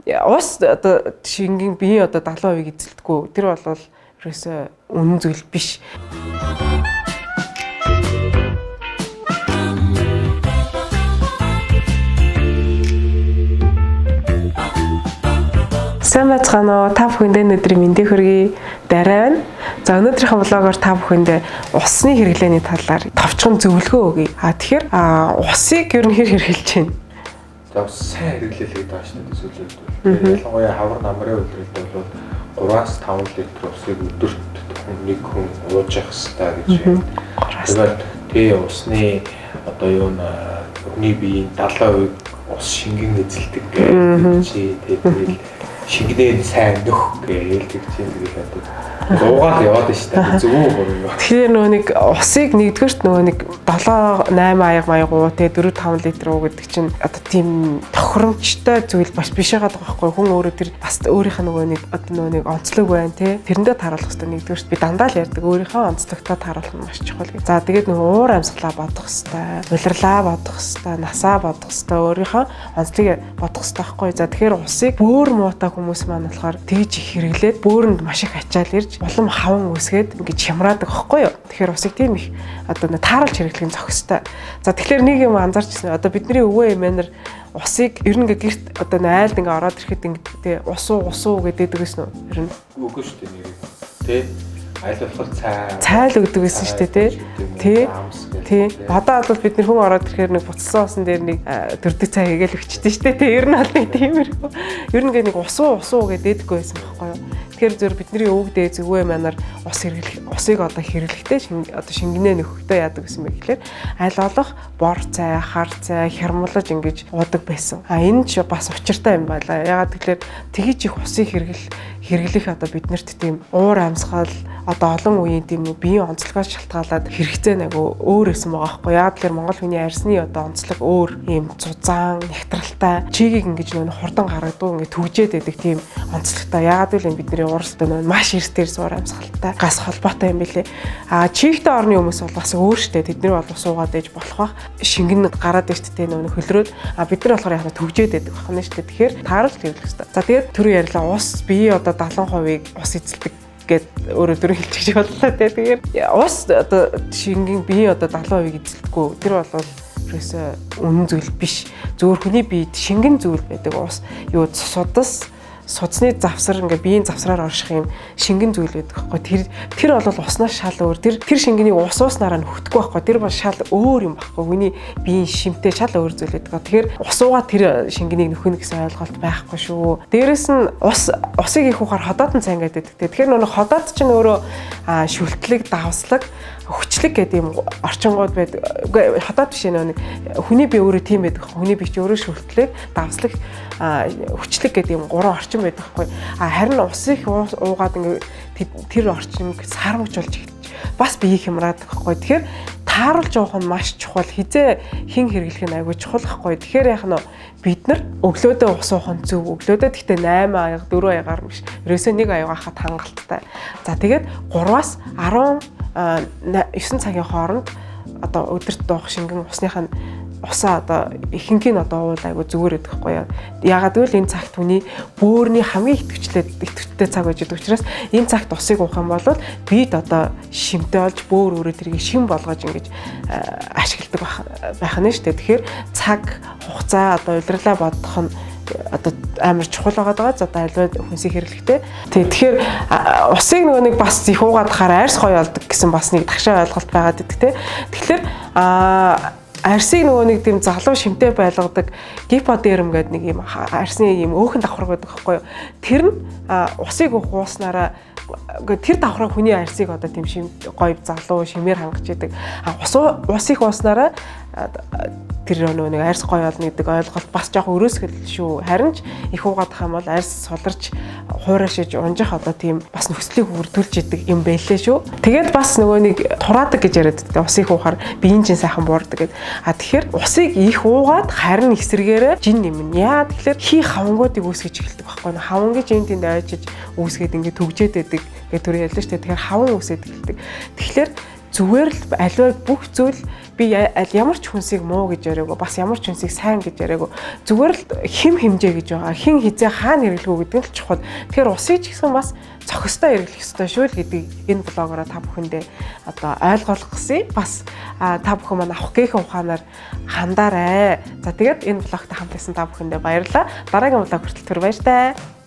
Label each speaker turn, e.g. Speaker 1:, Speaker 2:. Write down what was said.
Speaker 1: Ус одоо шингийн биеийн одоо 70% эзэлдэггүй. Тэр бол ерөөсөө үнэн зүйл биш. Сайн бацгаана уу? Та бүхэндээ өнөөдрийн мэндийг хүргэе. Дараа байна. За өнөөдрийнхээ влогоор та бүхэндээ усны хэрэглээний талаар товчхон зөвлөгөө өгье. Тэгэхээр усыг ер нь хэрэглэж байна?
Speaker 2: За сайн хэрэглээлээ даа шүү дээ сүүлийн үед. Ялангуяа хавар намрын үйлрэлд бол 3-5 литр усыг өдөрт нэг хүн ууж явах хэрэгтэй гэж байна. Тэгээд усны одоо юу хүний биеийн 70% ус шингэн эзэлдэг гэдэг шингэнээ сайн нөх гэж хэлж байгаа. Уугаад яваад штэ зөв үү.
Speaker 1: Тэгэхээр нөгөө нэг усыг нэгдүгээрт нөгөө нэг 7-8 аяг маяг уу те 4-5 литр уу гэдэг чинь одоо тийм тохиромжтой зүйл бас биш байгаа байхгүй. Хүн өөрөө тэр бас өөрийнх нь нөгөө нэг онцлог байна те. Тэрэндээ тааруулах хэрэгтэй. Нэгдүгээрт би дандаа л ярьдаг өөрийнхөө онцлогтой тааруулах нь маш чухал. За тэгээд нөгөө уур амьсгалаа бодох хэрэгтэй. Улирлаа бодох хэрэгтэй. Насаа бодох хэрэгтэй. Өөрийнхөө онцлогийг бодох хэрэгтэй байхгүй. За тэгэхээр усыг бөөр муутай хүмүүс маань болохоор тэгж их хэрэглээд бөөрөнд маш их ачаал ирж улам хаван үсгээд ингэж хямраадаг байхгүй юу. Тэгэхээр усыг тийм их одоо тааруулж хэрэглэх нь зохистой. За тэгэхээр нэг юм анзаарчихсан. Одоо бидний өвөө эмээнэр усыг ер нь гэрт одоо айлд ингээ ороод ирэхэд ингээ усуу гэдэг гэсэн үү? Ер нь
Speaker 2: үгүй шүү дээ нэр. Тэ айл болох
Speaker 1: цайл өгдөг гэсэн шүү дээ тий. Тий. Одоо бол бид хүн ороод ирэхээр нэг буцсан усан дээр нэг дөрдөг цай хийгээл өгчтэй шүү дээ тий. Ер нь бол нэг тиймэрхүү. Ер нь нэг усуу гэдэг байсан байхгүй юу? Тэгэхээр зөв бидний өвөг дээ зөвөө манаар усыг одоо хэрэглэхдээ одоо шингэнээ нөхөхдөө яадаг гэсэн бэ гэхээр аль болох бор цай, хар цай хярмалж ингэж уудаг байсан. Энэ ч бас учиртай юм байна. Ягаад гэвэл тэгж их усыг хэрэглэх одоо биднэрт тийм уур амьсгал одоо олон үеийн тийм биеийн онцлогоос шалтгаалаад хэрэгцээ нэг өөр байсан байгаа байхгүй. Яг тэр Монгол хүний арьсны одоо онцлог өөр ийм зузаан, нягтралтай, чигийг ингэж нөө хурдан гаргадаг, ингэ төгжээд байдаг тийм онцлогтой. Ягаад гэвэл бидний уурстай нөө маш эрсдэр уур амьсгалтай газ холбоотой юм билээ. Чигтэй орны хүмүүс бол бас өөр штэ. Тэдний бол суугаад ээж болох бах. Шингэн гараад ирттэй нөө хөлрөөд бид нар болохоор яг төгжээд байдаг байна штэ. Тэгэхээр тааруулж хэрэглэх хэрэгтэй. За тэгээд түрүү ярьлаа ус бие одоо 70%-ийг ус эзэлдэг гэд өөрөө дөрөв хэлчих боллоо те. Тэгэхээр ус одоо шингийн бие одоо 70% эзэлдэггүй. Тэр бол ерөөсөө үнэн зүйл биш. Зөвхөн хүний биед шингэн зүйл байдаг. Ус юу судасны завсар ингээ биеийн завсраар орших юм шингэн зүйл байдаг байхгүй. Тэр бол уснаас шал өөр. Тэр шингэнийг ууснараа нөхдөхгүй байхгүй. Тэр бол шал өөр юм байхгүй. Хүний биеийн шимтэй шал өөр зүйл байдаг. Тэгэхээр усуугаа тэр шингэнийг нөхөнө гэсэн ойлголт байхгүй шүү. Дээрэс нь усыг их ухаар ходоодон цай гэдэг. Тэгэхээр нөгөө ходоод чинь өөрөө шүлтлэг, давслаг, хүчлэг гэдэг юм орчингууд байдаг. Үгүй ходоод биш нэг хүний бие өөрөө тийм байдаг. Хүний бие чинь өөрөө шүлтлэг, давслаг, хүчлэг гэдэг юм гурван орчин байдаг хгүй. Харин усыг уугаад ингээ тэр орчинг сармж болж бас бие хямраадаг хгүй. Тэгэхээр тааруулж явах нь маш чухал. Хизээ хин хэрэглэх нь айгүй чухал хгүй. Тэгэхээр яг нь бид нар өглөөдөө ус уух нь зөв. Өглөөдөө гэхдээ 8 аяга 4 аягаар биш. Ерөөсөө 1 аяга хахад хангалттай. За тэгээд 3-аас 19 цагийн хооронд одоо өдөрт дуух шингэн усныхаа усаа одоо ихэнхийг одоо уул айгу зүгээр байдаг хгүй. Ягаад гэвэл энэ цагт хүний бөөрийн хамгийн идэвхтэй цаг байж байгаа учраас энэ цагт усыг уух юм бол бид одоо шимтэй болж бөөр өөрөө тэрийг шим болгож ингэж ашигладаг байх нь шүү дээ. Тэгэхээр цаг хугацаа одоо улирлаа бодох нь одоо амар чухал байгаа. За одоо альва хүнсийг хэрэглэхдээ. Тэгэхээр усыг нөгөө нэг бас их уугаад хахаар арьс гоё болдог гэсэн бас нэг тагшаа ойлголт байгаад байдаг те. Тэгэхээр арьсыг нөгөө нэг тийм залуу шимтэй байлгадаг гиподерм гэдэг нэг юм арьсны юм өөхөн давхраг байдаг байхгүй юу. Тэр нь усыг ууснараа тэр давхраг хүний арьсыг одоо тийм шим гоё залуу шимээр хангаж идэг. Усыг ууснараа тэр нэг арьс гоё болно гэдэг ойлголт бас жоох өрөөсгөл шүү. Харин ч их уугаадах юм бол арьс суларч хуурашиж унжих одоо тийм бас нөхцөлийг бүрдүүлж идэг юм байлээ шүү. Тэгээд бас нөгөө нэг тураадаг гэж яриад байдаг. Усыг уухаар биеийн чин сайхан буурдаг гэдэг. Тэгэхээр усыг их уугаад харин эсрэгээрээ жин нэмнэ. Яа тэгэхээр хий хавангуудыг үүсгэж эхэлдэг байхгүй юу? Хавангийн жин тэнд ойжиж үүсгээд ингээд төгжээд байдаг гэдэг төр яллаа шүү дээ. Тэгэхээр хаван үүсээд эхэлдэг. Тэгэхээр зүгээр л аливаа бүх зүйл би ямар ч хүнсийг муу гэж яриаггүй, бас ямар ч хүнсийг сайн гэж яриаггүй. Зүгээр л хим хэмжээ гэж байгаа. Хин хизээ хаана хэрэглэх үү гэдэг нь л чухал. Тэгэхээр усыг ч гэсэн бас цохистой хэрэглэх ёстой шүү л гэдэг энэ блогороо та бүхэндээ одоо ойлгуулгасыг бас та бүхэн маань авах гээхэн ухаанаар хандаарай. За тэгээд энэ блогтой хамт байсан та бүхэндээ баярлалаа. Дараагийн блог хүртэл түр баяр таа.